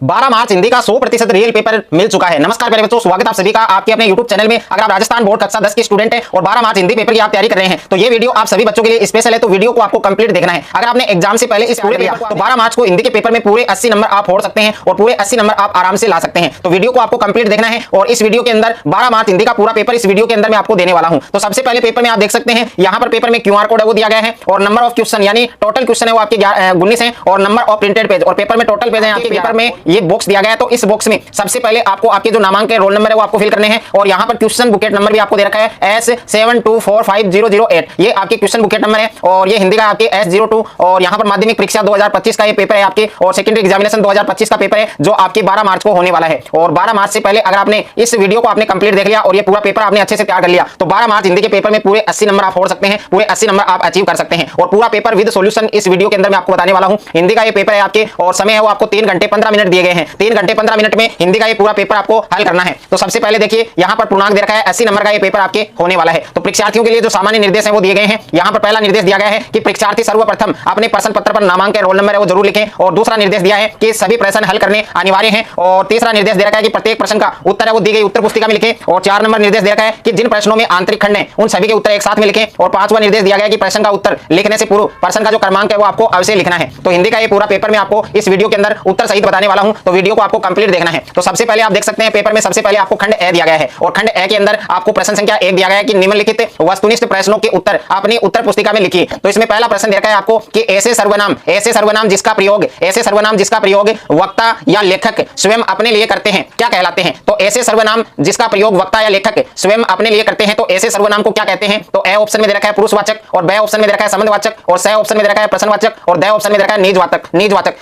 12 मार्च हिंदी का 100% real paper मिल चुका है। नमस्कार प्यारे बच्चों, स्वागत आप सभी का आपके अपने YouTube चैनल में। अगर आप राजस्थान बोर्ड कक्षा 10 के स्टूडेंट हैं और 12 मार्च हिंदी पेपर की आप तैयारी कर रहे हैं तो ये वीडियो आप सभी बच्चों के लिए स्पेशल है, तो वीडियो को आपको कंप्लीट देखना है। अगर आपने एग्जाम से पहले इस पूरे पेपर तो 12 मार्च को हिंदी के पेपर में पूरे 80 नंबर आप फोड़ सकते हैं और पूरे 80 नंबर आप आराम से ला सकते हैं। तो वीडियो को आपको कंप्लीट देखना है और इस वीडियो के अंदर 12 मार्च हिंदी का पूरा पेपर इस वीडियो के अंदर मैं आपको देने वाला हूं। तो सबसे पहले पेपर में आप देख सकते हैं यहाँ पर पेपर में QR कोड है वो दिया गया है और नंबर ऑफ क्वेश्चन यानी टोटल क्वेश्चन है वो आपके 19 है और नंबर ऑफ प्रिंटेड पेज और पेपर में टोटल पेज है आपके पेपर में ये बॉक्स दिया गया है। तो इस बॉक्स में सबसे पहले आपको आपके जो नामांकन रोल नंबर है वो आपको फिल करने हैं और यहाँ पर क्वेश्चन बुकेट नंबर भी आपको दे रखा है S72450008। ये आपके क्वेश्चन बुकेट नंबर है और ये हिंदी का आपके S02 और यहाँ पर माध्यमिक परीक्षा 2025 का ये पेपर है आपके और सेकेंडरी एग्जामिनेशन 2025 का पेपर है जो आपके 12 मार्च को होने वाला है। और 12 मार्च से पहले अगर आपने इस वीडियो को आपने कंप्लीट देख लिया और ये पूरा पेपर आपने अच्छे से तैयार कर लिया तो 12 मार्च हिंदी के पेपर में पूरे 80 नंबर आप फोड़ सकते हैं, पूरे 80 नंबर आप अचीव कर सकते हैं और पूरा पेपर विद सॉल्यूशन इस वीडियो के अंदर मैं आपको बताने वाला हूं। हिंदी का ये पेपर है आपके और समय है वो आपको 3 घंटे 15 मिनट दिए गए हैं। 3 घंटे 15 मिनट में हिंदी का ये पूरा पेपर आपको हल करना है। तो सबसे पहले देखिए यहाँ पर पूर्णांक दे रखा है 80 नंबर का ये पेपर आपके होने वाला है। तो परीक्षार्थियों के लिए जो सामान्य निर्देश है वो दिए गए हैं। यहाँ पर पहला निर्देश दिया गया है कि परीक्षार्थी सर्वप्रथम अपने प्रश्न पत्र पर नामांकन रोल नंबर है वो जरूर लिखें और दूसरा निर्देश दिया है कि सभी प्रश्न हल करने अनिवार्य हैं और तीसरा निर्देश दे रखा है कि प्रत्येक प्रश्न का उत्तर है वो दी गई उत्तर पुस्तिका में लिखें और 4 नंबर निर्देश दे रखा है कि जिन प्रश्नों में आंतरिक खंड है उन सभी के उत्तर एक साथ में लिखें और 5वां निर्देश दिया गया है कि प्रश्न का उत्तर लिखने से पूर्व प्रश्न का जो क्रमांक है वो आपको अवश्य लिखना है। तो हिंदी का ये पूरा पेपर में आपको इस वीडियो के अंदर उत्तर सहित बताने वाला हूं, तो वीडियो को आपको कंप्लीट देखना है। तो सबसे पहले आप देख सकते हैं पेपर में सबसे पहले आपको खंड ए दिया गया है और खंड ए के अंदर आपको प्रश्न संख्या 1 दिया गया है कि निम्नलिखित वस्तुनिष्ठ प्रश्नों के उत्तर अपनी उत्तर पुस्तिका में लिखिए। तो इसमें पहला प्रश्न दिया गया है आपको कि ऐसे सर्वनाम जिसका प्रयोग वक्ता या लेखक स्वयं अपने लिए करते हैं क्या कहलाते हैं। तो ऐसे सर्वनाम जिसका प्रयोग वक्ता या लेखक स्वयं अपने लिए करते हैं तो ऐसे सर्वनाम को क्या कहते हैं। तो ए ऑप्शन में दे रखा है पुरुषवाचक और बी ऑप्शन में दे रखा है संबंधवाचक और सी ऑप्शन में दे रखा है प्रश्नवाचक और डी ऑप्शन में दे रखा है निजवाचक।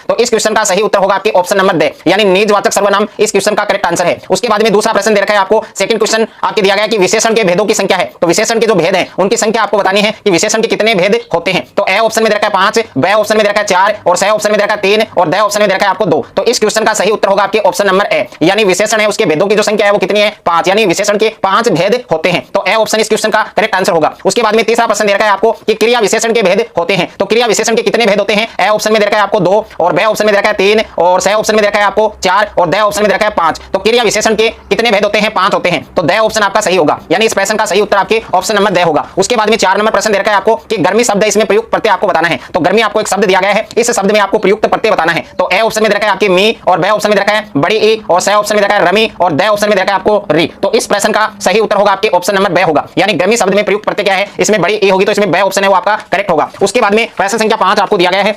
तो इस क्वेश्चन का सही उत्तर होगा आपके ऑप्शन नंबर डी यानी निजवाचक सर्वनाम इस क्वेश्चन का करेक्ट आंसर है। उसके बाद में दूसरा प्रश्न दे रखा है आपको, सेकंड क्वेश्चन आपके दिया गया है कि विशेषण के भेदों की संख्या है। तो विशेषण के जो भेद हैं उनकी संख्या आपको बतानी है कि विशेषण के कितने भेद होते हैं। तो ए ऑप्शन में दे रखा है 5, बी ऑप्शन में दे रखा है 4 और सी ऑप्शन में दे रखा है 3 और डी ऑप्शन में दे रखा है आपको 2। तो इस क्वेश्चन का सही उत्तर होगा आपके ऑप्शन नंबर ए यानी विशेषण है उसके भेदों की जो संख्या है वो कितनी है 5 यानी विशेषण के 5 भेद होते हैं। तो ए ऑप्शन इस क्वेश्चन का करेक्ट आंसर होगा। उसके बाद में तीसरा प्रश्न दे रखा है आपको कि क्रिया विशेषण के भेद होते हैं। तो क्रिया विशेषण के कितने भेद होते हैं। ए ऑप्शन में दे रखा है आपको 2 और बी ऑप्शन में दे रखा है 3 और सी ऑप्शन में दे रखा है आपको 4 और डी ऑप्शन में दे रखा है 5। तो क्रिया विशेषण के कितने भेद होते हैं 5 होते हैं। तो डी ऑप्शन आपका सही होगा यानी इस प्रश्न का सही उत्तर आपके ऑप्शन नंबर डी होगा। उसके बाद में 4 नंबर प्रश्न दे रखा है आपको कि गर्मी शब्द इसमें प्रयुक्त प्रत्यय आपको बताना है। तो गर्मी आपको एक शब्द दिया गया है, इस शब्द में आपको प्रयुक्त प्रत्यय बताना है। तो ए ऑप्शन में दे रखा है आपकी मी और बी ऑप्शन में दे रखा है बड़ी ई और सी ऑप्शन में दे रखा है रमी और डी ऑप्शन में दे रखा है आपको री। तो इस प्रश्न का सही उत्तर होगा आपके ऑप्शन नंबर बी होगा यानी गर्मी शब्द में प्रयुक्त प्रत्यय क्या है, इसमें बड़ी ई होगी तो इसमें बी ऑप्शन है वो आपका करेक्ट होगा। उसके बाद में प्रश्न संख्या 5 आपको दिया गया है।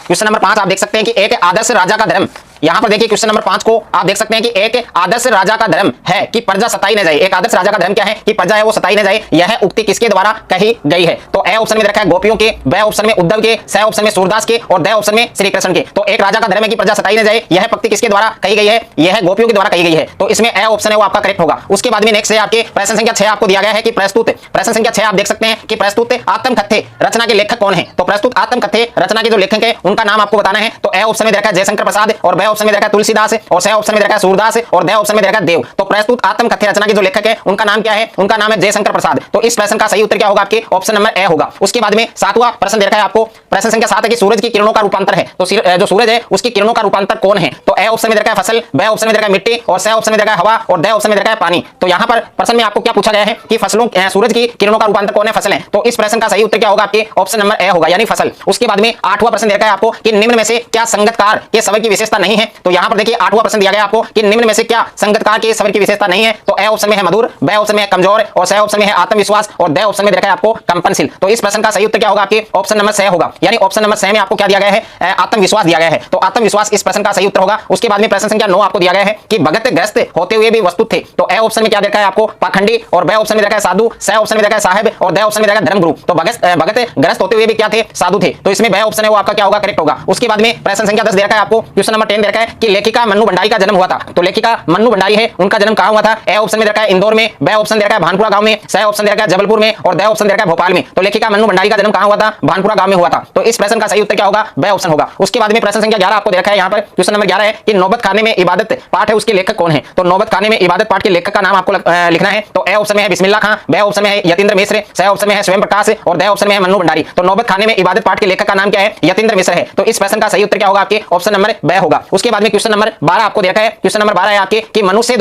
क्वेश्चन नंबर 5 आप देख सकते हैं कि एक आदर्श राजा का धर्म, यहां पर देखिए क्वेश्चन नंबर 5 को आप देख सकते हैं कि एक आदर्श राजा का धर्म है कि प्रजा सताई न जाए। एक आदर्श राजा का धर्म क्या है कि प्रजा है वो सताई न जाए। यह उक्ति किसके द्वारा कही गई है। तो ए ऑप्शन में रखा है गोपियों के, बी ऑप्शन में उद्धव के, सी ऑप्शन में सूरदास के और डी ऑप्शन में श्री कृष्ण के। तो एक राजा का धर्म है कि प्रजा सताई न जाए, यह पंक्ति किसके द्वारा कही गई है, यह गोपियों के द्वारा कही गई है। तो इसमें ए ऑप्शन है वो आपका करेक्ट होगा। उसके बाद में नेक्स्ट है आपके प्रश्न संख्या 6 आपको दिया गया है कि प्रस्तुत, प्रश्न संख्या 6 आप देख सकते हैं कि प्रस्तुत आत्मकथ्य रचना के लेखक कौन है। तो प्रस्तुत आत्मकथ्य रचना के जो लेखक है उनका नाम आपको बताना है। तो ए ऑप्शन में रखा है जयशंकर प्रसाद और बी ऑप्शन में रखा है तुलसीदास और सी ऑप्शन में रखा है सूरदास और डी ऑप्शन में रखा है देव। तो प्रस्तुत आत्मकथ्य रचना के जो लेखक है उनका नाम क्या है, उनका नाम है जयशंकर प्रसाद। तो इस प्रश्न का सही उत्तर क्या होगा आपके ऑप्शन नंबर ए होगा। उसके बाद में 7वां प्रश्न दे रखा है आपको, प्रश्न संख्या 7 है कि सूरज की किरणों का रूपांतर है। तो जो सूरज है उसकी किरणों का रूपांतर कौन है। तो ए ऑप्शन में रखा है फसल, बी ऑप्शन में रखा है मिट्टी और सी ऑप्शन में रखा है हवा और डी ऑप्शन में रखा है पानी। तो यहाँ पर प्रश्न में आपको क्या पूछा गया है कि फसलों सूरज की किरणों का रूपांतर कौन है, फसल है। तो इस प्रश्न का सही उत्तर क्या होगा आपके ऑप्शन नंबर ए होगा यानी फसल। उसके बाद में 8वां प्रश्न दे रखा है आपको कि निम्न में से क्या संगतकार के स्वर की विशेषता नहीं है। तो यहाँ पर देखिए 8वां प्रश्न दिया गया आपको कि निम्न में से क्या संगतकार के स्वर की विशेषता नहीं है। तो ए ऑप्शन में है मधुर, बी ऑप्शन में है कमजोर और सी ऑप्शन में है आत्मविश्वास और डी ऑप्शन में रखा है आपको कंपनशील। तो इस प्रश्न का सही उत्तर क्या होगा आपके ऑप्शन नंबर सी होगा यानी ऑप्शन नंबर सी में आपको क्या दिया गया है, आत्मविश्वास दिया गया है। तो आत्मविश्वास इस प्रश्न का सही उत्तर होगा। उसके बाद में प्रश्न संख्या 9 आपको दिया गया है कि भगत ग्रस्त होते हुए भी वस्तु थे। तो ए ऑप्शन में क्या देखा है आपको पाखंडी और बी ऑप्शन में देखा है साधु, सी ऑप्शन में देखा है साहेब और डी ऑप्शन में देखा है धर्मगुरु। तो भगत ग्रस्त होते हुए भी क्या थे, साधु थे। तो इसमें बी ऑप्शन है वो आपका क्या होगा, करेक्ट होगा। उसके बाद में प्रश्न संख्या 10 दे रखा है आपको, क्वेश्चन नंबर 10 दे रखा है कि लेखिका मन्नू भंडारी का जन्म हुआ था। तो लेखिका मन्नू भंडारी है उनका जन्म कहां हुआ था। ए ऑप्शन में रखा है इंदौर में, बी ऑप्शन दे रखा है भानपुरा गांव में, सी ऑप्शन दे रखा है जबलपुर में और डी ऑप्शन दे रखा है भोपाल में। तो लेखिका मन्नू भंडारी का जन्म कहां हुआ था, भानपुरा गांव में हुआ था। तो इस प्रश्न का सही उत्तर क्या होगा? ब ऑप्शन होगा। उसके बाद में प्रश्न संख्या 11 आपको दे रखा है यहाँ पर, क्वेश्चन नंबर 11 है कि नौबत खाने में इबादत पाठ है उसके लेखक कौन है? तो नौबत खाने में इबादत पाठ के लेखक का नाम आपको लिखना है। तो ए ऑप्शन में है बिस्मिल्लाह खां, बी ऑप्शन में है यतीन्द्र मिश्र, सी ऑप्शन में है स्वयं प्रकाश और डी ऑप्शन में है मन्नू भंडारी। तो नौबत खाने में इबादत पाठ के लेखक का नाम क्या है? यतीन्द्र मिश्र है। तो इस प्रश्न का सही उत्तर क्या होगा? आपके ऑप्शन नंबर ब होगा। उसके बाद में क्वेश्चन नंबर 12 आपको दे रखा है, क्वेश्चन नंबर 12 है आपके कि मनुष्य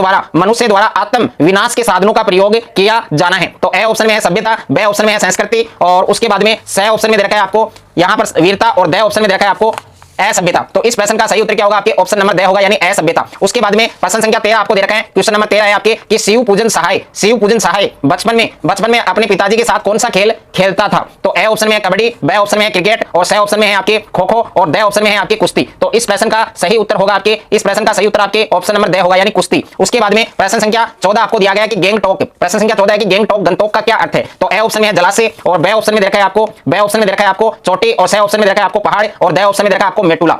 द्वारा आत्म विनाश के साधनों का प्रयोग किया जाना है। तो ए ऑप्शन में है सभ्यता, बी ऑप्शन में है संस्कृति और उसके बाद में सी ऑप्शन में दे रखा है आपको यहां पर वीरता और डी ऑप्शन में दे रखा है आपको असभ्यता। तो इस प्रश्न का सही उत्तर क्या होगा? आपके ऑप्शन नंबर ड होगा यानी असभ्यता। उसके बाद में प्रश्न संख्या 13 आपको दे रखा है, क्वेश्चन नंबर 13 है आपके कि शिव पूजन सहाय बचपन में अपने पिताजी के साथ कौन सा खेल खेलता था? तो ए ऑप्शन में है कबड्डी, बी ऑप्शन में है क्रिकेट और सी ऑप्शन में है आपके खो खो और डी ऑप्शन में है आपकी कुश्ती। तो इस प्रश्न का सही उत्तर होगा आपके इस प्रश्न का सही उत्तर आपके ऑप्शन नंबर ड होगा यानी कुश्ती। उसके बाद में प्रश्न संख्या 14 आपको दिया गया है कि गैंगटॉक, प्रश्न संख्या 14 है कि गंतोक का क्या अर्थ है? तो ए ऑप्शन में है जलाशय और बी ऑप्शन में दे रखा है आपको चोटी और सी ऑप्शन में दे रखा है आपको पहाड़ और डी ऑप्शन में दे रखा है आपको मेटुला।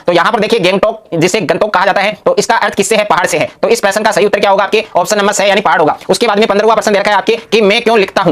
तो यहां पर देखिए गैंगटॉक जिसे गंतोक कहा जाता है तो इसका अर्थ किससे है? पहाड़ से है। तो इस प्रश्न का सही उत्तर क्या होगा? आपके ऑप्शन नंबर सी यानी पहाड़ होगा। उसके बाद में 15वां प्रश्न दे रखा है आपके कि मैं क्यों लिखता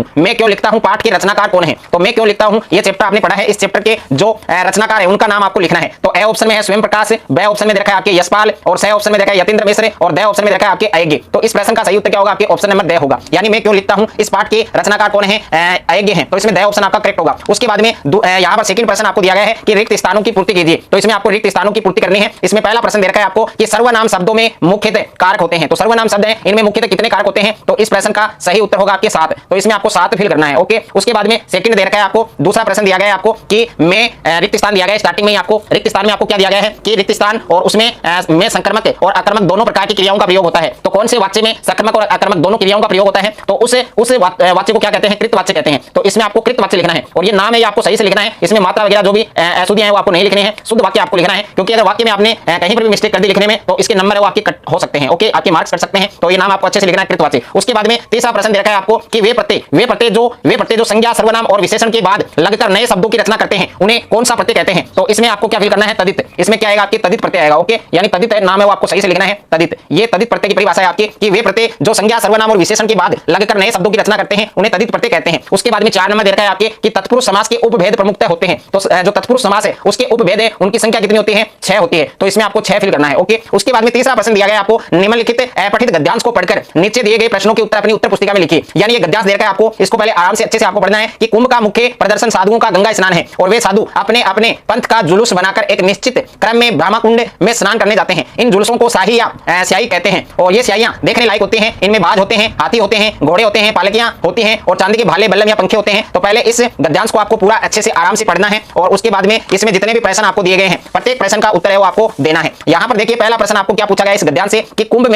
हूं पाठ के रचनाकार कौन है? तो मैं क्यों लिखता हूं ये चैप्टर आपने पढ़ा है, इस चैप्टर के जो रचनाकार है उनका नाम आपको लिखना है। तो ए ऑप्शन में है स्वयं प्रकाश, बी ऑप्शन में दे रखा है आपके यशपाल और सी ऑप्शन में दे रखा है यतीन्द्र मिश्र और डी ऑप्शन में दे रखा है आपके अयज्ञ। तो इस प्रश्न का सही उत्तर क्या होगा? आपके ऑप्शन नंबर ड होगा यानी मैं क्यों लिखता हूं इस पाठ के रचनाकार कौन है? अयज्ञ है। तो इसमें डी ऑप्शन आपका करेक्ट होगा। उसके बाद में यहां पर सेकंड प्रश्न आपको दिया गया है कि रिक्त स्थानों की पूर्ति कीजिए। तो इसमें आपको रिक्त स्थानों की पूर्ति करनी है। इसमें पहला प्रश्न दे रखा है आपको कि सर्वनाम शब्दों में मुख्यतः कारक होते हैं। तो सर्वनाम शब्द हैं इनमें मुख्यतः कितने कारक होते हैं? तो इस प्रश्न का सही उत्तर होगा आपके 7। तो इसमें आपको 7 फिल करना है। ओके। उसके बाद में सेकंड दे रखा है आपको, दूसरा प्रश्न दिया गया है आपको कि मैं रिक्त स्थान दिया गया है स्टार्टिंग में ही आपको रिक्त स्थान में आपको क्या दिया गया है कि रिक्त स्थान और उसमें में संक्रमक और आक्रमक दोनों प्रकार की क्रियाओं का प्रयोग होता है। तो कौन से वाक्य में संक्रमक और आक्रमक दोनों क्रियाओं का प्रयोग होता है? तो उस वाक्य को क्या कहते हैं? कृत वाक्य कहते हैं। तो इसमें आपको कृत वाक्य लिखना है और ये नाम है ये आपको सही से लिखना है। इसमें मात्रा वगैरह जो भी अशुद्धियां हैं वो आपको नहीं लिखनी है, शुद्ध वाक्य आपको लिखना है। क्योंकि अगर वाक्य में आपने कहीं पर भी मिस्टेक कर दी लिखने में तो इसके नंबर है वो आपके कट हो सकते हैं। ओके, आपके मार्क्स कट सकते हैं। तो ये नाम आपको अच्छे से लिखना है कृतवाच्य। उसके बाद में तीसरा प्रश्न दे रखा है आपको कि वे प्रत्यय जो संज्ञा सर्वनाम और विशेषण के बाद लगकर नए शब्दों की रचना करते हैं उन्हें कौन सा प्रत्यय कहते हैं? तो इसमें आपको क्या फिल करना है? तदित। इसमें क्या आएगा? आपके तदित प्रत्यय आएगा। ओके, यानी तदित नाम है वो आपको सही से लिखना है तदित। ये तदित प्रत्यय की परिभाषा है आपकी कि वे प्रत्यय जो संज्ञा सर्वनाम और विशेषण के बाद लगकर नए शब्दों की रचना करते हैं उन्हें तदित प्रत्यय कहते हैं। उसके बाद में 4 नंबर दे रखा है आपके कि तत्पुरुष समास के उपभेद प्रमुखतः होते हैं। तो जो तत्पुरुष समास है उसके उपभेद है उनकी संख्या कितनी होती है? 6 होती है। तो इसमें आपको 6 फिल करना है। ओके। उसके बाद में तीसरा प्रश्न दिया गया आपको निम्नलिखित अपठित गद्यांश को पढ़कर नीचे दिए गए प्रश्नों के उत्तर अपनी उत्तर पुस्तिका में लिखिए। यानी ये गद्यांश दे रखा है आपको, इसको पहले आराम से अच्छे से आपको पढ़ना है कि कुंभ का मुख्य प्रदर्शन साधुओं का गंगा स्नान है और वे साधु अपने अपने पंथ का जुलूस बनाकर एक निश्चित क्रम में ब्रह्मकुंड में स्नान करने जाते हैं। इन जुलूसों को शाही या स्याही कहते हैं और ये स्याहियां देखने लायक होती हैं। इनमें बाज होते हैं, हाथी होते हैं, घोड़े होते हैं, पालकियां होती हैं और चांदी के भाले बल्लम या पंखे होते हैं। तो पहले इस गद्यांश को आपको पूरा अच्छे से आराम से पढ़ना है और उसके बाद में इसमें जितने भी प्रश्न आपको दिए गए हैं प्रत्येक प्रश्न का उत्तर है वो आपको देना है। यहाँ पर देखिए पहला प्रश्न आपको क्या पूछा गया इस गद्यांश से कि कुंभ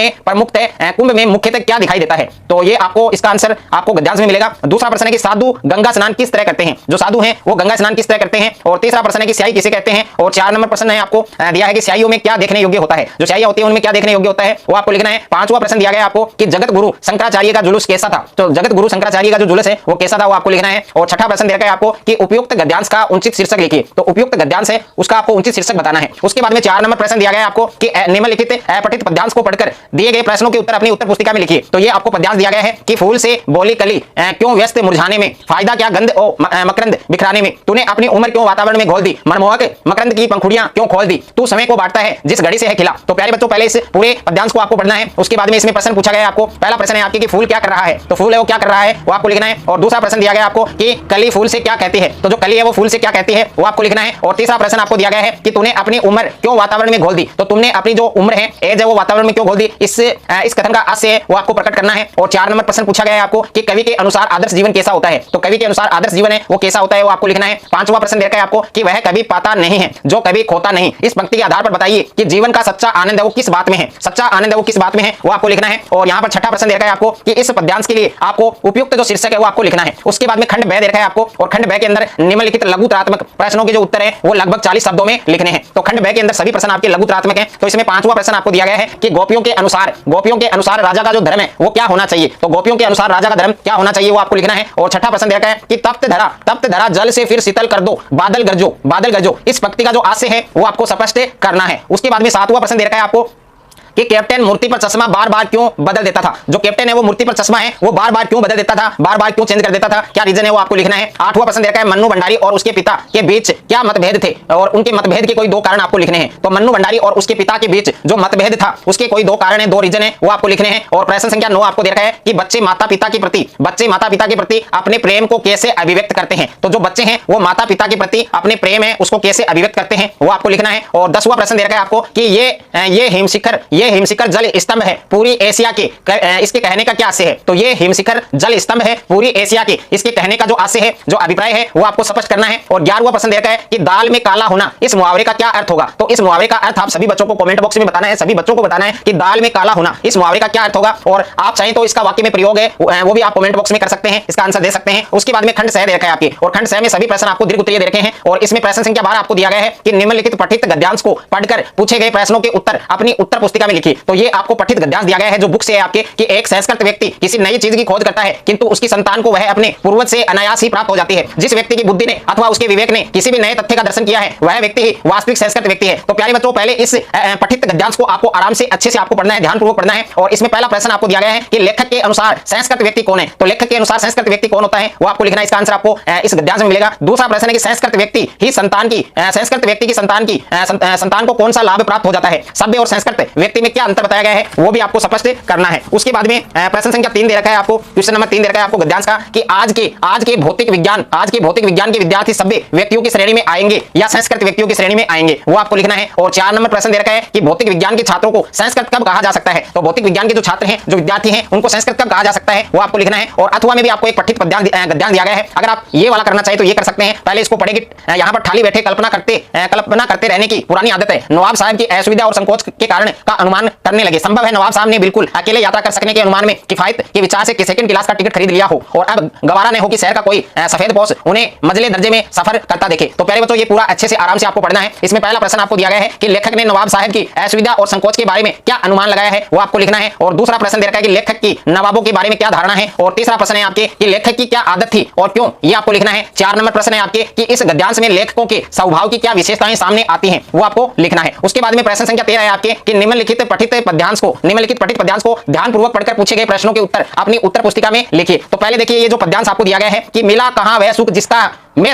में मुख्यतः क्या दिखाई देता है? तो ये आपको इसका आंसर आपको गद्यांश में मिलेगा। दूसरा प्रश्न है कि साधु गंगा स्नान किस तरह करते हैं? जो साधु हैं वो गंगा स्नान किस तरह करते हैं? और तीसरा प्रश्न है कि स्याही किसे कहते हैं? और 4 नंबर प्रश्न है आपको दिया है कि स्याहियों में क्या देखने योग्य होता है? जो स्याहियां होती है उनमें क्या देखने योग्य होता है वो आपको लिखना है। 5वां प्रश्न दिया गया आपको कि जगत गुरु शंकराचार्य का जुलूस कैसा था? तो जगत गुरु शंकराचार्य का जो जुलूस है वो कैसा था वो आपको लिखना है। और 6ठा प्रश्न दिया गया आपको कि उपयुक्त गद्यांश का उचित शीर्षक लिखिए। तो उपयुक्त गद्यांश है उसका आपको उचित शीर्षक बताना है। उसके बाद में 4 नंबर प्रश्न दिया गया आपको कि निम्नलिखित अपठित पद्यांश को पढ़कर दिए गए प्रश्नों के उत्तर अपनी उत्तर पुस्तिका में लिखिए। तो ये आपको पद्यांश दिया गया है कि फूल से बोली कली क्यों व्यस्त मुरझाने में, फायदा क्या गंध और मकरंद बिखराने में, तूने अपनी उम्र क्यों वातावरण में घोल दी, मनमोहक मकरंद की पंखुड़ियां क्यों खोल दी, तू समय को बांटता है जिस घड़ी से है खिला। तो प्यारे बच्चों पहले इस पूरे पद्यांश को आपको पढ़ना है। उसके बाद में इसमें प्रश्न पूछा गया आपको। पहला प्रश्न है आपके कि फूल क्या कर रहा है? तो फूल है वो क्या कर रहा है वो आपको लिखना है। और दूसरा प्रश्न दिया गया आपको कि कली फूल से क्या कहती है? तो जो कली है वो फूल से क्या कहती है वो आपको लिखना है। और तीसरा प्रश्न आपको दिया गया है कि तूने अपनी उम्र क्यों वातावरण में घोल दी? तो तुमने अपनी जो उम्र है एज है वो वातावरण में क्यों घोल दी, इस कथन का आशय है वो आपको प्रकट करना है। और 4 नंबर प्रश्न पूछा गया है आपको कि कवि के अनुसार आदर्श जीवन कैसा होता है? तो कवि के अनुसार आदर्श जीवन है वो कैसा होता है वो आपको लिखना है। 5वां प्रश्न देखा है आपको कि वह कभी पाता नहीं है जो कभी खोता नहीं। इस पंक्ति के आधार पर बताइए कि जीवन का सच्चा आनंद है वो किस बात में है? सच्चा आनंद है वो किस बात में है वो आपको लिखना है। और यहाँ पर 6ठा प्रश्न देखा है आपको कि इस पद्यांश के लिए आपको उपयुक्त जो शीर्षक है वो आपको लिखना है। उसके बाद में खंड ब देखा है आपको और खंड ब के अंदर निम्नलिखित लघुतरात्मक प्रश्नों के जो उत्तर है वो लगभग 40 शब्दों में लिखने हैं। तो खंड ब के अंदर सभी प्रश्न आपके लघुतरात्मक हैं। तो इसमें 5वां प्रश्न आपको दिया गया है कि गोपियों के अनुसार राजा का जो धर्म है वो क्या होना चाहिए? तो गोपियों के अनुसार राजा का धर्म क्या होना चाहिए वो आपको लिखना है। और 6ठा प्रश्न देखा है कि तप्त धरा जल से फिर शीतल कर दो, बादल गरजो। इस पंक्ति का जो आशय है वो आपको स्पष्ट करना है। उसके बाद में 7वां प्रश्न दे रखा है आपको कि कैप्टन मूर्ति पर चश्मा बार बार क्यों बदल देता था। जो कैप्टन है वो मूर्ति पर चश्मा है वो बार बार क्यों बदल देता था, बार बार क्यों चेंज कर देता था, क्या रीजन है वो आपको लिखना है। 8वां प्रश्न दे रखा है मन्नू भंडारी और उसके पिता के बीच क्या मतभेद थे और उनके मतभेद के कोई 2 कारण आपको लिखने हैं। तो मन्नू भंडारी और उसके पिता के बीच जो मतभेद था उसके कोई 2 कारण है, 2 रीजन है, वो आपको लिखने हैं। और प्रश्न संख्या 9 आपको दे रखा है कि बच्चे माता पिता के प्रति अपने प्रेम को कैसे अभिव्यक्त करते हैं। तो जो बच्चे हैं वो माता पिता के प्रति अपने प्रेम है उसको कैसे अभिव्यक्त करते हैं वो आपको लिखना है। और 10वां प्रश्न दे रखा है आपको कि ये हिमशिखर जल स्तंभ है पूरी एशिया के, इसके कहने का क्या आशय है। तो ये हिमशिखर जल स्तंभ है पूरी एशिया के, इसके कहने का जो आशय है, जो अभिप्राय है वो आपको स्पष्ट करना है। और 11वां प्रश्न दे रखा है कि दाल में काला होना, इस मुहावरे का क्या अर्थ होगा। तो इस मुहावरे का अर्थ आप सभी बच्चों को कमेंट बॉक्स में बताना है, सभी बच्चों को बताना है कि दाल में काला होना इस मुहावरे का क्या अर्थ होगा। और आप चाहें तो इसका वाक्य में प्रयोग है वो भी आप कमेंट बॉक्स में कर सकते हैं, इसका आंसर दे सकते हैं। उसके बाद में खंड 6 दे रखा है आपके, और खंड 6 में सभी प्रश्न आपको दीर्घ उत्तरीय दे रखे हैं। और इसमें प्रश्न संख्या 12 आपको दिया गया है कि निम्नलिखित पठित गद्यांश को पढ़कर पूछे गए प्रश्नों के उत्तर अपनी उत्तर पुस्तिका में लिखिए। तो ये आपको पठित गद्यांश दिया गया है जो बुक से है आपके, कि एक संस्कृत व्यक्ति किसी नई चीज की खोज करता है किंतु उसकी संतान को वह अपने पूर्वज से अनायास ही प्राप्त हो जाती है। जिस व्यक्ति की बुद्धि ने अथवा उसके विवेक ने किसी भी नए तथ्य का दर्शन किया है वह व्यक्ति ही वास्तविक संस्कृत व्यक्ति है। तो प्यारे बच्चों पहले इस पठित गद्यांश को आपको आराम से अच्छे से आपको पढ़ना है, ध्यानपूर्वक पढ़ना है। और इसमें पहला प्रश्न आपको दिया गया है कि लेखक के अनुसार संस्कृत व्यक्ति कौन है। तो लेखक के अनुसार संस्कृत व्यक्ति कौन होता है वो आपको लिखना है, इसका आंसर आपको इस गद्यांश में मिलेगा। दूसरा प्रश्न है कि संस्कृत व्यक्ति ही संस्कृत व्यक्ति की संतान को कौन सा लाभ प्राप्त हो जाता है। सभ्य और संस्कृत व्यक्ति में क्या अंतर बताया गया है वो भी आपको स्पष्ट करना है। उसके बाद में प्रश्न संख्या 3 दे रखा है आपको, क्वेश्चन नंबर 3 दे रखा है आपको गद्यांश का कि आज के भौतिक विज्ञान के विद्यार्थी सभ्य व्यक्तियों की श्रेणी में आएंगे या संस्कृत व्यक्तियों की श्रेणी में आएंगे वो आपको लिखना है। और 4 नंबर प्रश्न दे रखा है कि भौतिक विज्ञान के छात्रों को संस्कृत कब कहा जा सकता है। तो भौतिक विज्ञान के जो छात्र हैं, जो विद्यार्थी हैं, उनको संस्कृत कब कहा जा सकता है वो आपको लिखना है। और अथवा में भी आपको एक पठित गद्यांश दिया गया है, अगर आप ये वाला करना चाहे तो ये कर सकते हैं। पहले इसको पढ़ेगी, यहाँ पर खाली बैठे कल्पना करते रहने की पुरानी आदत है। नवाब साहब की असुविधा और संकोच के कारण का अनुमान करने लगे। संभव है नवाब साहब ने बिल्कुल अकेले यात्रा कर सकने के अनुमान में किफायत के विचार से सेकंड क्लास का टिकट खरीद लिया हो और अब गवारा नहीं हो कि शहर का कोई सफेद पोश उन्हें मंजिले दर्जे में सफर करता देखे। तो प्यारे बच्चों ये पूरा अच्छे से आराम से आपको पढ़ना है। इसमें पहला प्रश्न आपको दिया गया है कि लेखक ने नवाब साहब की असुविधा और संकोच के बारे में क्या अनुमान लगाया है वो आपको लिखना है। और दूसरा प्रश्न दे रखा है कि लेखक की नवाबों के बारे में क्या धारणा है। और तीसरा प्रश्न है आपके कि लेखक की क्या आदत थी और क्यों, ये आपको लिखना है। 4 नंबर प्रश्न है आपके कि इस गद्यांश में लेखकों के स्वभाव की क्या विशेषताएं सामने आती हैं वो आपको लिखना है। उसके बाद में प्रश्न संख्या 13 है आपके कि निम्नलिखित पठित पद्यांश को ध्यानपूर्वक पढ़कर पूछे गए प्रश्नों के उत्तर अपनी उत्तर पुस्तिका में लिखिए। तो पहले देखिए ये जो पद्यांश आपको दिया गया है कि मिला कहां वह सुख जिसका मैं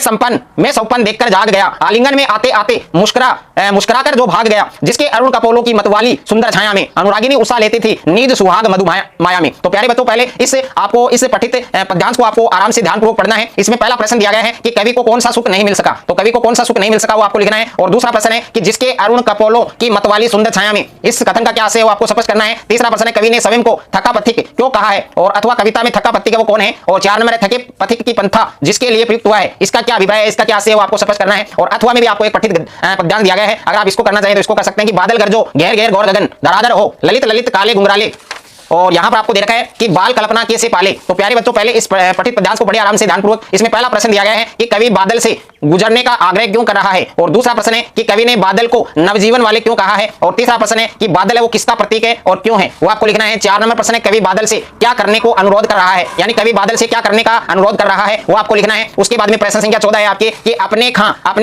सौपन देखकर जाग गया, आलिंगन में आते आते मुस्कुरा कर जो भाग गया, जिसके अरुण कपोलों की मतवाली सुंदर छाया में अनुरागिनी उषा लेती थी नीज सुहाग मधु माया में। तो प्यारे बच्चों पहले इस पठित पद्यांश को आपको आराम से ध्यानपूर्वक पढ़ना है। इसमें पहला प्रश्न दिया गया है कि कवि को कौन सा सुख नहीं मिल सका। तो कवि को कौन सा सुख नहीं मिल सका वो आपको लिखना है। और दूसरा प्रश्न है कि जिसके अरुण कपोलों की मतवाली सुंदर छाया में, इस कथन का क्या आशय है वो आपको स्पष्ट करना है। तीसरा प्रश्न है कवि ने स्वयं को थका पथिक क्यों कहा है और अथवा कविता में थका पथिक वो कौन है। और 4 नंबर है थके पथिक की पंथा जिसके लिए प्रयुक्त हुआ है, इसका क्या अभिप्राय है, इसका क्या आशय है वो आपको स्पष्ट करना है। और अथवा में भी आपको एक पठित पद्यांश दिया गया है, अगर आप इसको करना चाहें तो इसको कर सकते हैं कि बादल गरजो घेर घेर गौर गगन धराधर हो ललित ललित काले घुंघराले। और यहां पर आपको दे रखा है कि बाल कल्पना कैसे पाले। तो प्यारे बच्चों पहले इस पठित पद्यांश को पढ़िए आराम से ध्यानपूर्वक। इसमें पहला प्रश्न दिया गया है कि कवि बादल से गुजरने का आग्रह क्यों कर रहा है। और दूसरा प्रश्न है कि कवि ने बादल को नवजीवन वाले क्यों कहा है। और तीसरा प्रश्न है कि बादल है वो किसका प्रतीक है और क्यों है वो आपको लिखना है। 4 नंबर प्रश्न है कवि बादल से क्या करने को अनुरोध कर रहा है, यानी कवि बादल से क्या करने का अनुरोध कर रहा है वो आपको लिखना है। उसके बाद में प्रश्न संख्या 14 है आपके कि अपने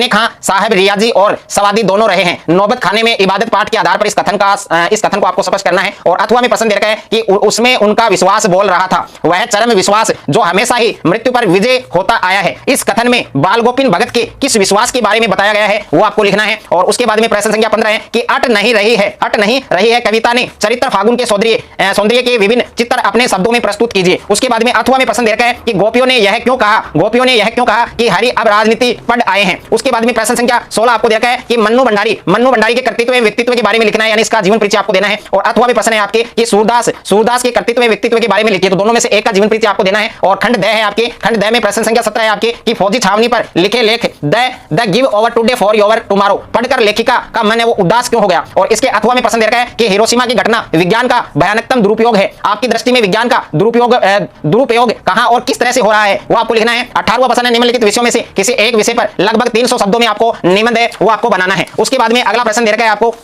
खां साहब रियाजी और सवादी दोनों रहे हैं नौबत खाने में इबादत पाठ के आधार पर इस कथन को आपको स्पष्ट करना है। और अथवा में प्रश्न दे रखा है कि उसमें उनका विश्वास बोल रहा था, वह चरम विश्वास जो हमेशा ही मृत्यु पर विजय होता आया है। इस कथन में बाल गोविंद भगत के किस विश्वास के बारे में बताया गया है वो आपको लिखना है। और उसके बाद में प्रश्न संख्या 15 है कि अट नहीं रही है कविता ने चरित्र फागुन के सौंदर्य के विभिन्न चित्र अपने शब्दों में प्रस्तुत कीजिए। उसके बाद में अथवा में प्रश्न दे रखा है कि गोपियों ने यह क्यों कहा कि हरि अब राजनीति पढ़ आए हैं। उसके बाद में प्रश्न संख्या 16 आपको दे रखा है कि मन्नू भंडारी के कर्तृत्व एवं व्यक्तित्व के बारे में लिखना है, यानी इसका जीवन परिचय आपको देना है। और अथवा में प्रश्न है आपके कि सूरदास के कर्तृत्व व्यक्तित्व के बारे में लिखिए। तो दोनों में से एक का जीवन परिचय आपको देना है। और खंड द है आपके, खंड द में प्रश्न संख्या 17 है आपके कि फौजी छावनी पर लिखे लेख the give over today for your tomorrow पढ़कर लेखिका का मन है वो उदास क्यों हो गया। और इसके अथवा में प्रश्न दे रखा है कि हिरोशिमा की घटना विज्ञान का भयानकतम दुरुपयोग है, आपकी दृष्टि में विज्ञान का दुरुपयोग कहां और किस तरह से हो रहा है वो आपको लिखना है। 18वां प्रश्न है निम्नलिखित विषयों में से किसी एक विषय पर लगभग 300 शब्दों में आपको निबंध है वो आपको बनाना है। उसके बाद में अगला प्रश्न दे रखा है आपको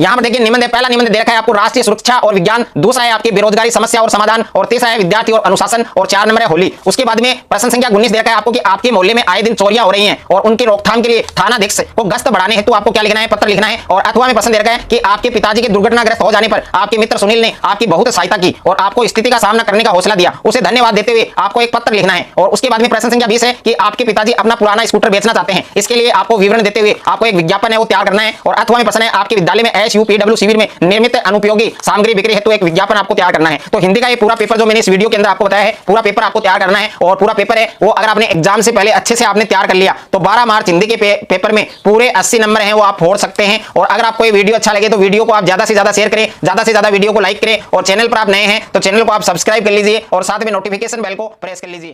यहाँ पर देखिए निबंध है, पहला निबंध दे रखा है आपको राष्ट्रीय सुरक्षा और विज्ञान, दूसरा है आपकी बेरोजगारी समस्या और समाधान, और तीसरा है विद्यार्थी और अनुशासन, और 4 नंबर है होली। उसके बाद में प्रश्न संख्या 19 दे रखा है आपको कि आपके मोहल्ले में आए दिन चोरियां हो रही हैं और उनकी रोकथाम के लिए थानाध्यक्ष को गश्त बढ़ाने हेतु आपको क्या लिखना है, पत्र लिखना है। और अथवा में प्रश्न दे रखा है कि आपके पिताजी के दुर्घटनाग्रस्त हो जाने पर आपके मित्र सुनील ने आपकी बहुत सहायता की और आपको स्थिति का सामना करने का हौसला दिया, उसे धन्यवाद देते हुए आपको एक पत्र लिखना है। और उसके बाद में प्रश्न संख्या 20 है कि आपके पिताजी अपना पुराना स्कूटर बेचना चाहते हैं, इसके लिए आपको विवरण देते हुए आपको एक विज्ञापन है वो तैयार करना है। और अथवा में प्रश्न है आपके विद्यालय में SUPW शिविर में निर्मित अनुपयोगी सामग्री बिक्री हेतु एक विज्ञापन आपको तैयार करना है। तो हिंदी का ये पूरा पेपर जो मैंने इस वीडियो के अंदर आपको बताया है, पूरा पेपर आपको तैयार करना है। और पूरा पेपर है वो अगर आपने एग्जाम से पहले अच्छे से आपने तैयार कर लिया तो 12 मार्च हिंदी के पेपर में पूरे 80 नंबर हैं वो आप फोड़ सकते हैं। और अगर आपको ये वीडियो अच्छा लगे तो वीडियो को आप ज्यादा से ज्यादा शेयर करें, ज्यादा से ज्यादा वीडियो को लाइक करें, और चैनल पर आप नए हैं तो चैनल को आप सब्सक्राइब कर लीजिए और साथ में नोटिफिकेशन बेल को प्रेस कर लीजिए।